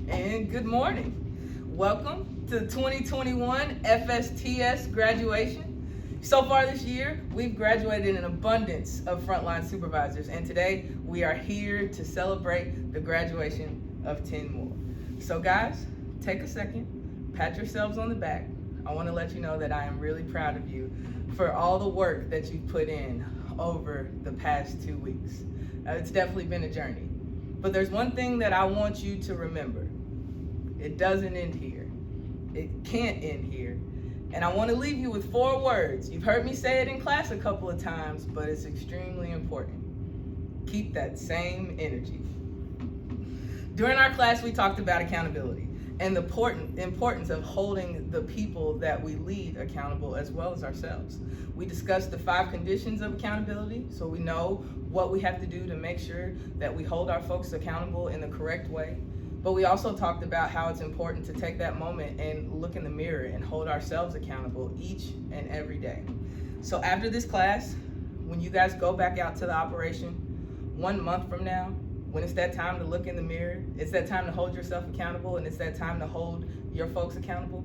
And good morning. Welcome to the 2021 FSTS graduation. So far this year, we've graduated an abundance of frontline supervisors, and today we are here to celebrate the graduation of 10 more. So guys, take a second, pat yourselves on the back. I want to let you know that I am really proud of you for all the work that you've put in over the past 2 weeks. It's definitely been a journey. But there's one thing that I want you to remember. It doesn't end here. It can't end here. And I want to leave you with 4 words. You've heard me say it in class a couple of times, but it's extremely important. Keep that same energy. During our class, we talked about accountability and the importance of holding the people that we lead accountable as well as ourselves. We discussed the 5 conditions of accountability, so we know what we have to do to make sure that we hold our folks accountable in the correct way. But we also talked about how it's important to take that moment and look in the mirror and hold ourselves accountable each and every day. So after this class, when you guys go back out to the operation 1 month from now, when it's that time to look in the mirror, it's that time to hold yourself accountable, and it's that time to hold your folks accountable,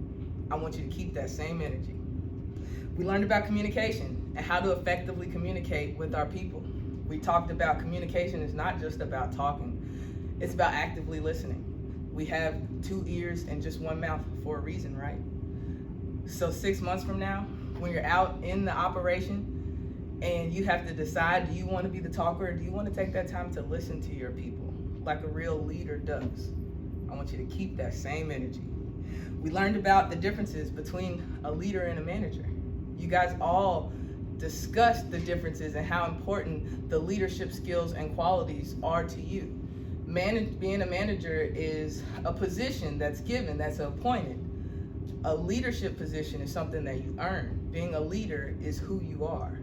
I want you to keep that same energy. We learned about communication and how to effectively communicate with our people. We talked about communication is not just about talking, it's about actively listening. We have 2 ears and just 1 mouth for a reason, right? So 6 months from now, when you're out in the operation and you have to decide, do you want to be the talker or do you want to take that time to listen to your people like a real leader does? I want you to keep that same energy. We learned about the differences between a leader and a manager. You guys all discussed the differences and how important the leadership skills and qualities are to you. Being a manager is a position that's given, that's appointed. A leadership position is something that you earn. Being a leader is who you are.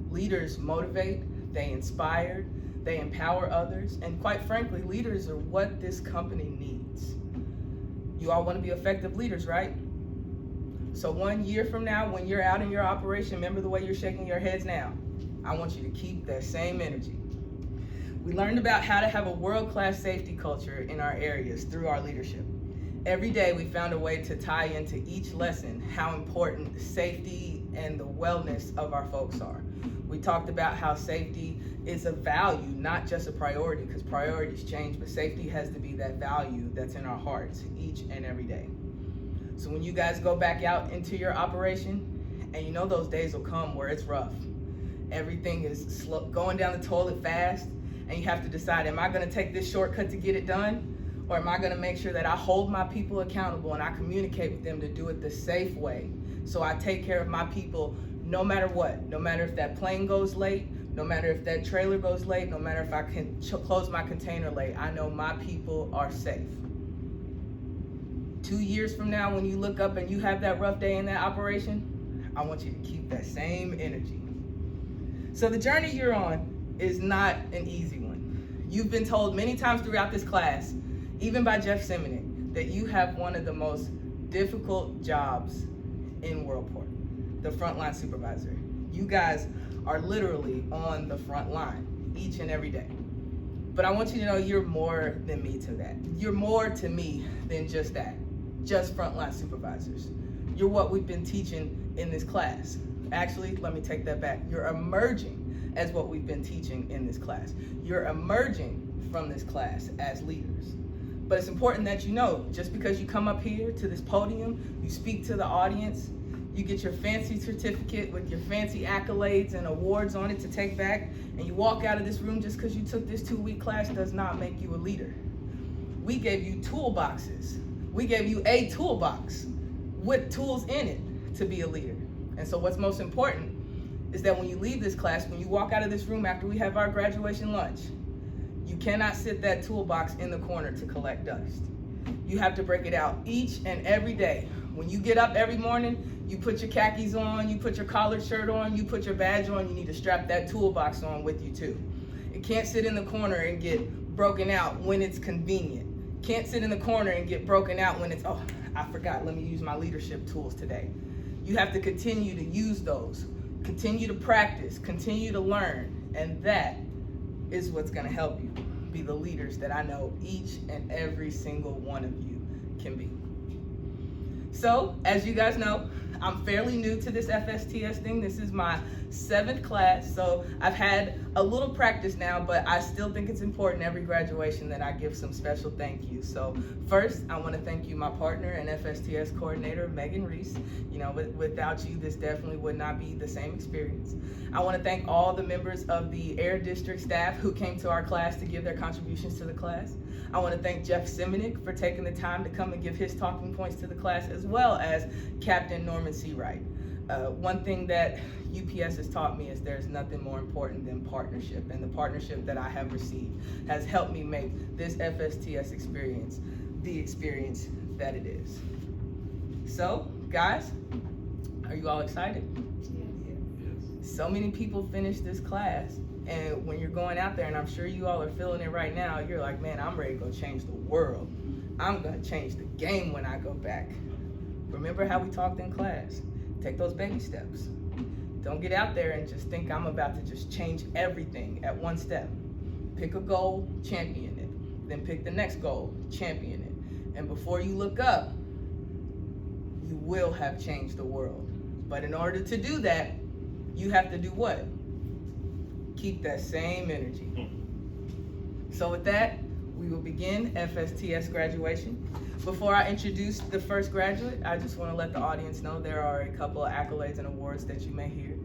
Leaders motivate, they inspire, they empower others, and quite frankly, leaders are what this company needs. You all want to be effective leaders, right? So 1 year from now, when you're out in your operation, remember the way you're shaking your heads now. I want you to keep that same energy. We learned about how to have a world-class safety culture in our areas through our leadership. Every day we found a way to tie into each lesson how important safety and the wellness of our folks are. We talked about how safety is a value, not just a priority, because priorities change, but safety has to be that value that's in our hearts each and every day. So when you guys go back out into your operation, and you know those days will come where it's rough, everything is slow, going down the toilet fast, and you have to decide, am I going to take this shortcut to get it done? Or am I going to make sure that I hold my people accountable and I communicate with them to do it the safe way? So I take care of my people no matter what, no matter if that plane goes late, no matter if that trailer goes late, no matter if I can close my container late, I know my people are safe. 2 years from now, when you look up and you have that rough day in that operation, I want you to keep that same energy. So the journey you're on is not an easy one. You've been told many times throughout this class, even by Jeff Simonet, that you have one of the most difficult jobs in Worldport, the frontline supervisor. You guys are literally on the front line each and every day. But I want you to know you're more than me to that. You're more to me than just that, just frontline supervisors. You're what we've been teaching in this class. Actually, let me take that back. You're emerging as what we've been teaching in this class. You're emerging from this class as leaders. But it's important that you know, just because you come up here to this podium, you speak to the audience, you get your fancy certificate with your fancy accolades and awards on it to take back, and you walk out of this room just because you took this 2-week class does not make you a leader. We gave you toolboxes. We gave you a toolbox with tools in it to be a leader. And so what's most important is that when you leave this class, when you walk out of this room after we have our graduation lunch, you cannot sit that toolbox in the corner to collect dust. You have to break it out each and every day. When you get up every morning, you put your khakis on, you put your collared shirt on, you put your badge on, you need to strap that toolbox on with you too. It can't sit in the corner and get broken out when it's convenient. Can't sit in the corner and get broken out when it's, oh, I forgot, let me use my leadership tools today. You have to continue to use those, continue to practice, continue to learn, and that is what's gonna help you be the leaders that I know each and every single one of you can be. So, as you guys know, I'm fairly new to this FSTS thing. This is my 7th class, so I've had a little practice now, but I still think it's important every graduation that I give some special thank yous. So first, I want to thank you, my partner and FSTS coordinator, Megan Reese. You know, without you, this definitely would not be the same experience. I want to thank all the members of the Air District staff who came to our class to give their contributions to the class. I want to thank Jeff Simonik for taking the time to come and give his talking points to the class, as well as Captain Norman C. Wright. One thing that UPS has taught me is there's nothing more important than partnership, and the partnership that I have received has helped me make this FSTS experience the experience that it is. So, guys, are you all excited? Yes. So many people finish this class, and when you're going out there, and I'm sure you all are feeling it right now, you're like, man, I'm ready to go change the world. I'm gonna change the game when I go back. Remember how we talked in class? Take those baby steps. Don't get out there and just think I'm about to just change everything at one step. Pick a goal, champion it. Then pick the next goal, champion it. And before you look up, you will have changed the world. But in order to do that, you have to do what? Keep that same energy. So with that, we will begin FSTS graduation. Before I introduce the first graduate, I just want to let the audience know there are a couple of accolades and awards that you may hear.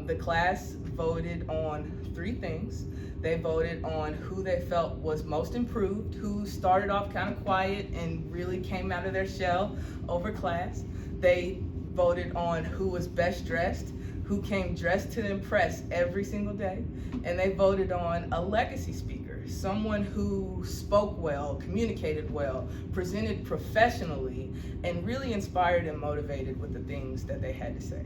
The class voted on 3 things. They voted on who they felt was most improved, who started off kind of quiet and really came out of their shell over class. They voted on who was best dressed, who came dressed to impress every single day, and they voted on a legacy speaker, someone who spoke well, communicated well, presented professionally, and really inspired and motivated with the things that they had to say.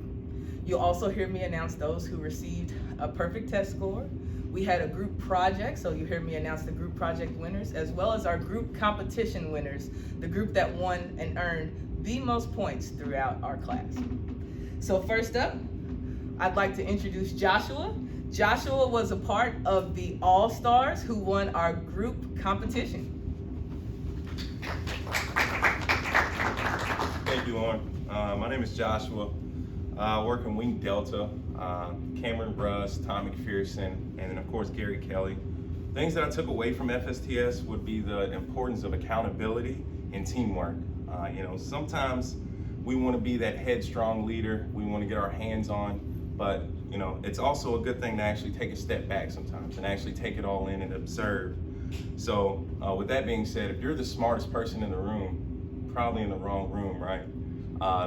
You'll also hear me announce those who received a perfect test score. We had a group project, so you hear me announce the group project winners, as well as our group competition winners, the group that won and earned the most points throughout our class. So first up, I'd like to introduce Joshua. Joshua was a part of the All-Stars who won our group competition. Thank you, Lauren. My name is Joshua. I work in Wing Delta. Cameron Russ, Tom McPherson, and then of course Gary Kelly. Things that I took away from FSTS would be the importance of accountability and teamwork. Sometimes we want to be that headstrong leader. We want to get our hands on, but it's also a good thing to actually take a step back sometimes and actually take it all in and observe. So with that being said, if you're the smartest person in the room, probably in the wrong room, right?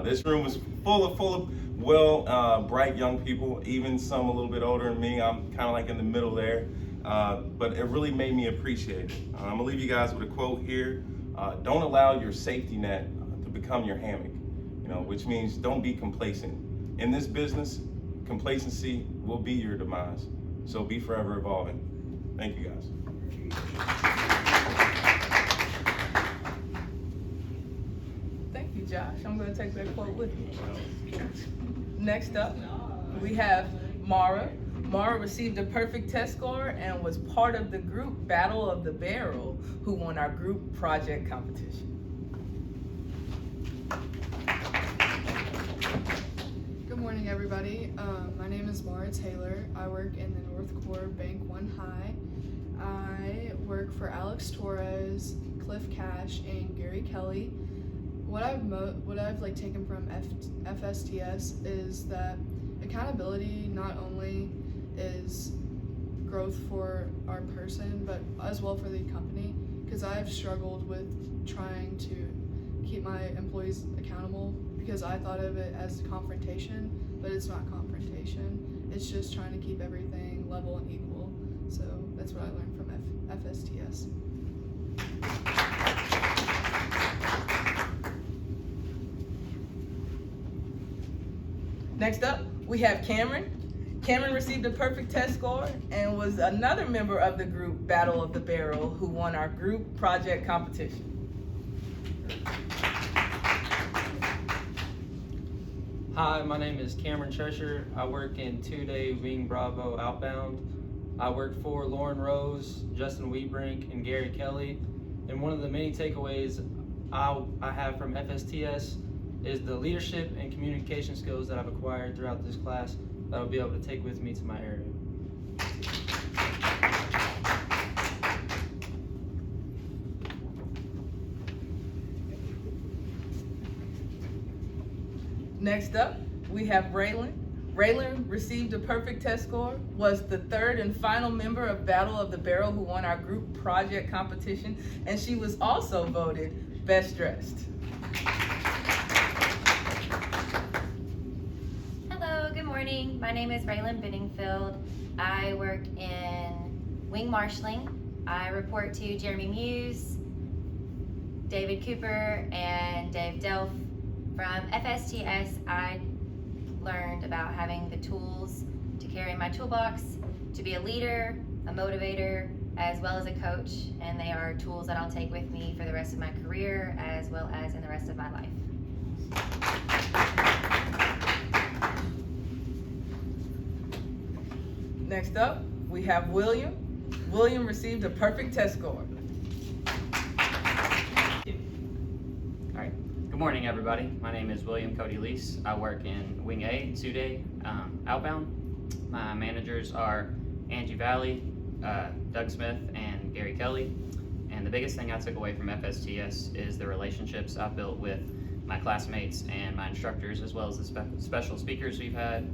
This room is full of bright young people, even some a little bit older than me. I'm kind of like in the middle there, but it really made me appreciate it. I'm gonna leave you guys with a quote here. Don't allow your safety net to become your hammock, which means don't be complacent. In this business, complacency will be your demise. So be forever evolving. Thank you, guys. Thank you, Josh. I'm going to take that quote with me. Next up, we have Mara. Mara received a perfect test score and was part of the group Battle of the Barrel, who won our group project competition. Good morning, everybody. My name is Mara Taylor. I work in the North Core Bank 1 High. I work for Alex Torres, Cliff Cash, and Gary Kelly. What I've taken from FSTS is that accountability not only is growth for our person, but as well for the company, because I've struggled with trying to keep my employees accountable because I thought of it as confrontation, but it's not confrontation. It's just trying to keep everything level and equal. So that's what I learned from FSTS. Next up, we have Cameron. Cameron received a perfect test score and was another member of the group Battle of the Barrel, who won our group project competition. Hi, my name is Cameron Cheshire. I work in 2-day Wing Bravo outbound. I work for Lauren Rose, Justin Wheatbrink, and Gary Kelly. And one of the many takeaways I have from FSTS is the leadership and communication skills that I've acquired throughout this class that I'll be able to take with me to my area. Next up, we have Raylan. Raylan received a perfect test score, was the third and final member of Battle of the Barrel who won our group project competition, and she was also voted best dressed. Hello, good morning. My name is Raylan Benningfield. I work in wing marshalling. I report to Jeremy Muse, David Cooper, and Dave Delph. From FSTS, I learned about having the tools to carry in my toolbox, to be a leader, a motivator, as well as a coach, and they are tools that I'll take with me for the rest of my career as well as in the rest of my life. Next up, we have William. William received a perfect test score. Good morning, everybody. My name is William Cody Lease. I work in Wing A, 2-day outbound. My managers are Angie Valley, Doug Smith, and Gary Kelly. And the biggest thing I took away from FSTS is the relationships I've built with my classmates and my instructors, as well as the special speakers we've had.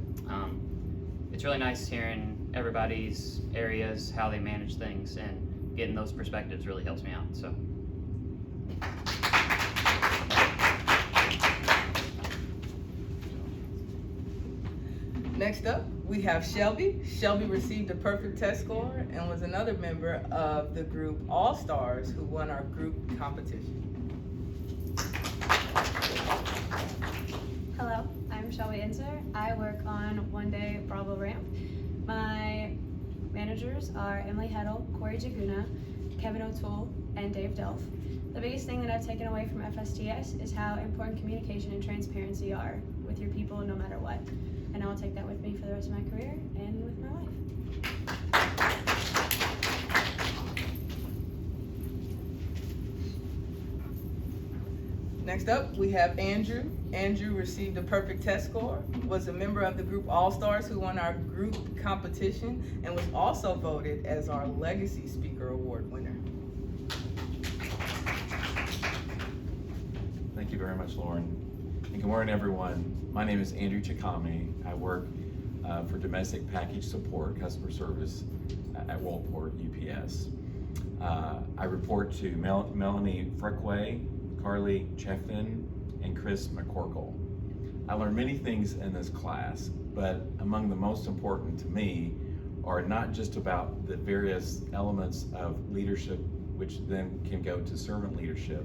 It's really nice hearing everybody's areas, how they manage things, and getting those perspectives really helps me out. So. Next up, we have Shelby. Shelby received a perfect test score and was another member of the group All Stars who won our group competition. Hello, I'm Shelby Inser. I work on 1-day Bravo Ramp. My managers are Emily Heddle, Corey Jaguna, Kevin O'Toole, and Dave Delph. The biggest thing that I've taken away from FSTS is how important communication and transparency are with your people no matter what. And I'll take that with me for the rest of my career and with my life. Next up, we have Andrew. Andrew received a perfect test score, was a member of the group All Stars who won our group competition, and was also voted as our Legacy Speaker Award winner. Thank you very much, Lauren. And good morning, everyone. My name is Andrew Chikame. I work for domestic package support, customer service at Walport UPS. I report to Melanie Frickway, Carly Cheffin, and Chris McCorkle. I learned many things in this class, but among the most important to me are not just about the various elements of leadership, which then can go to servant leadership,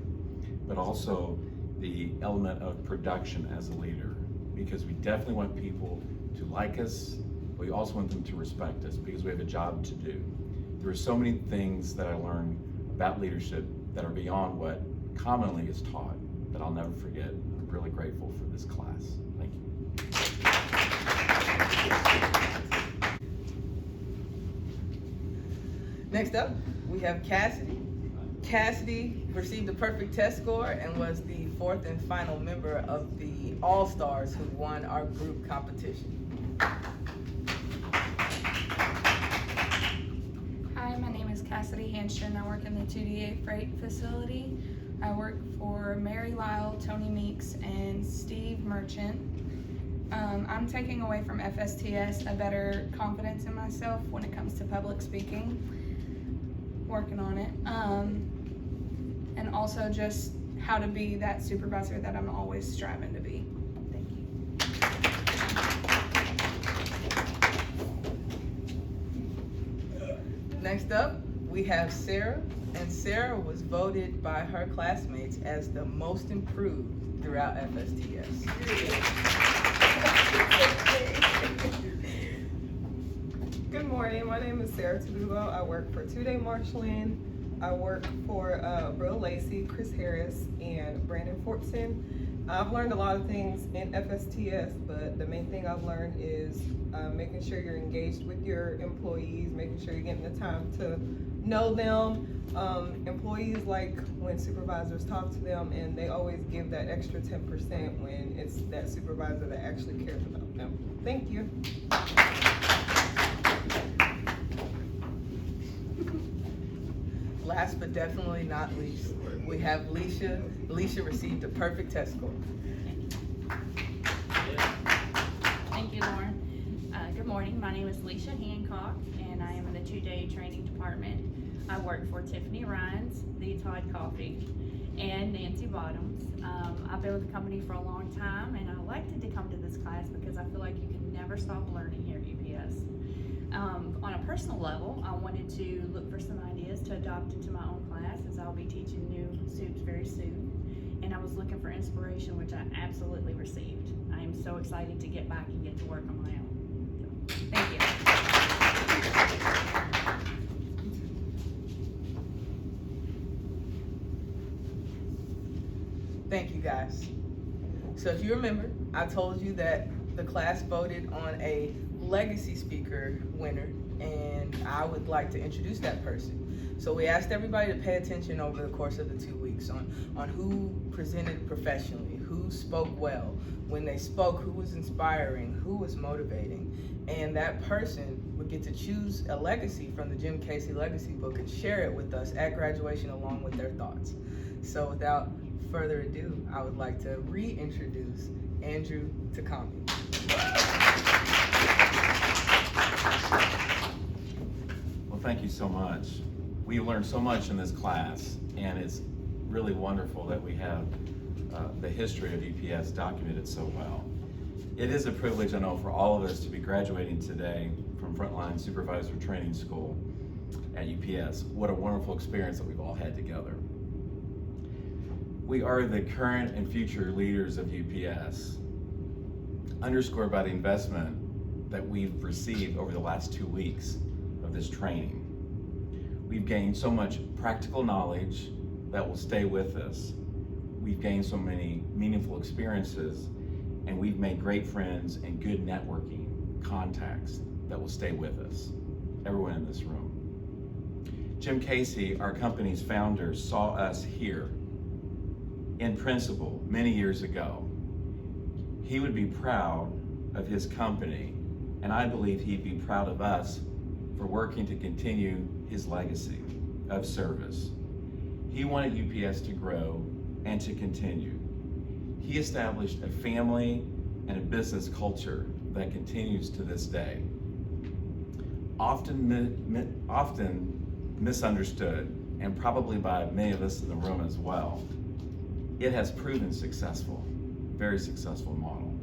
but also the element of production as a leader, because we definitely want people to like us, but we also want them to respect us because we have a job to do. There are so many things that I learned about leadership that are beyond what commonly is taught that I'll never forget. I'm really grateful for this class. Thank you. Next up, we have Cassidy. Cassidy received a perfect test score and was the fourth and final member of the All Stars who won our group competition. Hi, my name is Cassidy Hanstrom. I work in the 2DA freight facility. I work for Mary Lyle, Tony Meeks, and Steve Merchant. I'm taking away from FSTS a better confidence in myself when it comes to public speaking, working on it, and also just how to be that supervisor that I'm always striving to be. Thank you. Next up, we have Sarah, and Sarah was voted by her classmates as the most improved throughout FSTS. Good morning, my name is Sarah Tabulo. I work for 2-day marshalling. I work for Brill Lacey, Chris Harris, and Brandon Fortson. I've learned a lot of things in FSTS, but the main thing I've learned is making sure you're engaged with your employees, making sure you're getting the time to know them. Employees like when supervisors talk to them, and they always give that extra 10% when it's that supervisor that actually cares about them. Thank you. Last but definitely not least, we have Leisha. Leisha received a perfect test score. Thank you, Lauren. Good morning. My name is Leisha Hancock, and I am in the 2-day training department. I work for Tiffany Rhines, The Todd Coffee, and Nancy Bottoms. I've been with the company for a long time, and I elected to come to this class because I feel like you can never stop learning here at UPS. On a personal level, I wanted to look for some ideas to adopt into my own class, as I'll be teaching new students very soon. And I was looking for inspiration, which I absolutely received. I am so excited to get back and get to work on my own. So, thank you. Thank you, guys. So if you remember, I told you that the class voted on a legacy speaker winner, and I would like to introduce that person. So we asked everybody to pay attention over the course of the 2 weeks on who presented professionally, who spoke well. When they spoke, who was inspiring, who was motivating. And that person would get to choose a legacy from the Jim Casey Legacy book and share it with us at graduation along with their thoughts. So without further ado, I would like to reintroduce Andrew Takami. Well, thank you so much. We learned so much in this class, and it's really wonderful that we have the history of UPS documented so well. It is a privilege, I know, for all of us to be graduating today from Frontline Supervisor Training School at UPS. What a wonderful experience that we've all had together. We are the current and future leaders of UPS, underscored by the investment that we've received over the last 2 weeks of this training. We've gained so much practical knowledge that will stay with us. We've gained so many meaningful experiences, and we've made great friends and good networking contacts that will stay with us, everyone in this room. Jim Casey, our company's founder, saw us here in principle many years ago. He would be proud of his company, and I believe he'd be proud of us for working to continue his legacy of service. He wanted UPS to grow and to continue. He established a family and a business culture that continues to this day. Often misunderstood, and probably by many of us in the room as well, it has proven successful, very successful model.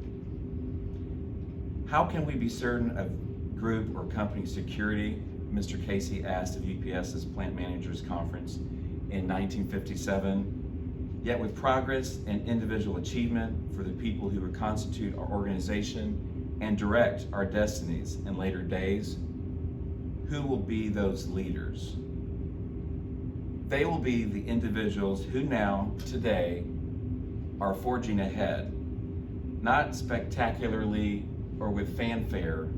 How can we be certain of group or company security? Mr. Casey asked of UPS's Plant Managers Conference in 1957. Yet with progress and individual achievement for the people who would constitute our organization and direct our destinies in later days, who will be those leaders? They will be the individuals who now, today, are forging ahead, not spectacularly or with fanfare,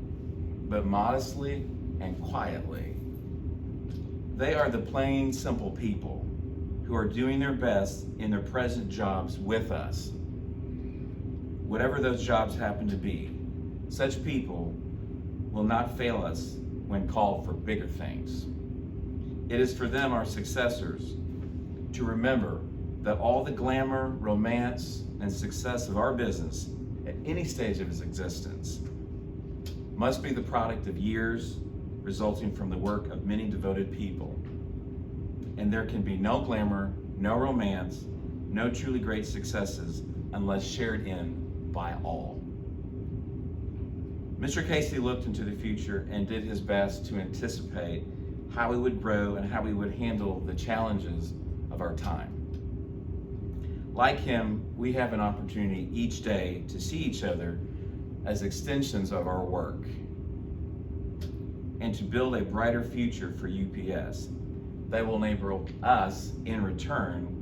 but modestly and quietly. They are the plain, simple people who are doing their best in their present jobs with us. Whatever those jobs happen to be, such people will not fail us when called for bigger things. It is for them, our successors, to remember that all the glamour, romance, and success of our business at any stage of its existence must be the product of years resulting from the work of many devoted people. And there can be no glamour, no romance, no truly great successes unless shared in by all. Mr. Casey looked into the future and did his best to anticipate how we would grow and how we would handle the challenges of our time. Like him, we have an opportunity each day to see each other as extensions of our work and to build a brighter future for UPS. they will enable us in return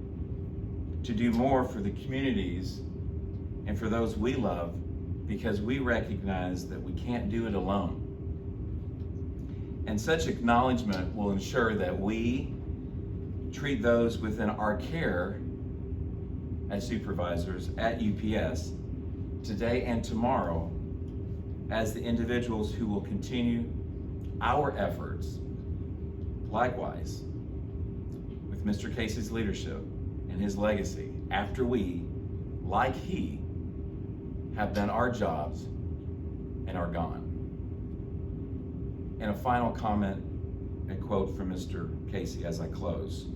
to do more for the communities and for those we love, because we recognize that we can't do it alone. And such acknowledgement will ensure that we treat those within our care as supervisors at UPS today and tomorrow as the individuals who will continue our efforts. Likewise, with Mr. Casey's leadership and his legacy, after we, like he, have done our jobs and are gone. And a final comment, a quote from Mr. Casey as I close.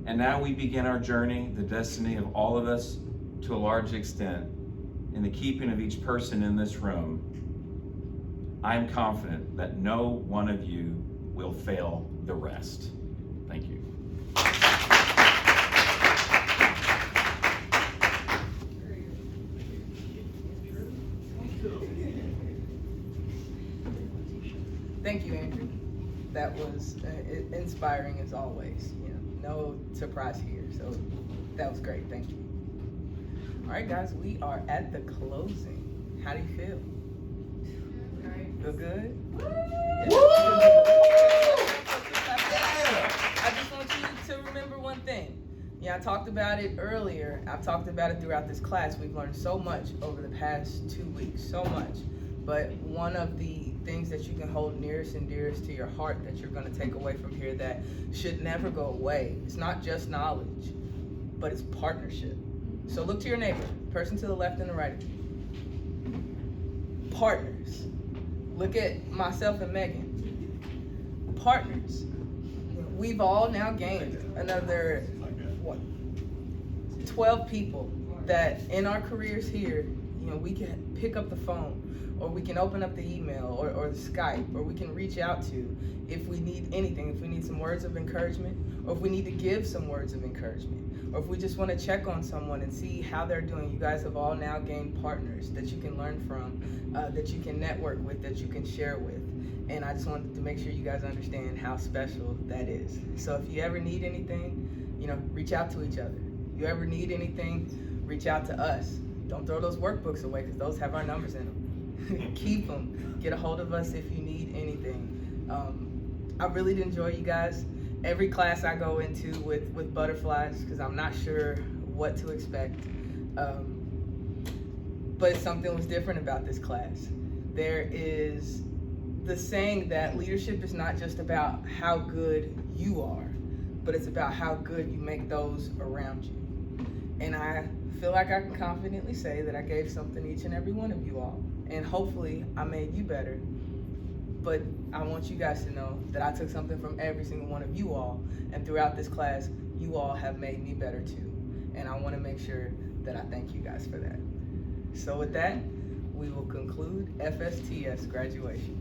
And now we begin our journey, the destiny of all of us to a large extent, in the keeping of each person in this room. I am confident that no one of you will fail the rest. Thank you. Thank you, Andrew. That was inspiring as always. No surprise here. So that was great. Thank you. All right, guys, we are at the closing. How do you feel? Feel good? I just want you to remember one thing. I talked about it earlier. I've talked about it throughout this class. We've learned so much over the past 2 weeks, so much. But one of the things that you can hold nearest and dearest to your heart that you're going to take away from here that should never go away, it's not just knowledge, but it's partnership. So look to your neighbor, person to the left and the right of you. Partners. Look at myself and Megan. Partners. We've all now gained another 12 people that in our careers here, we can pick up the phone, or we can open up the email or the Skype, or we can reach out to if we need anything, if we need some words of encouragement, or if we need to give some words of encouragement, or if we just want to check on someone and see how they're doing. You guys have all now gained partners that you can learn from, that you can network with, that you can share with. And I just wanted to make sure you guys understand how special that is. So if you ever need anything, reach out to each other. If you ever need anything, reach out to us. Don't throw those workbooks away, because those have our numbers in them. Keep them. Get a hold of us if you need anything. I really did enjoy you guys. Every class I go into with butterflies, because I'm not sure what to expect. But something was different about this class. There is the saying that leadership is not just about how good you are, but it's about how good you make those around you. And I feel like I can confidently say that I gave something to each and every one of you all. And hopefully I made you better. But I want you guys to know that I took something from every single one of you all. And throughout this class, you all have made me better too. And I want to make sure that I thank you guys for that. So with that, we will conclude FSTS graduation.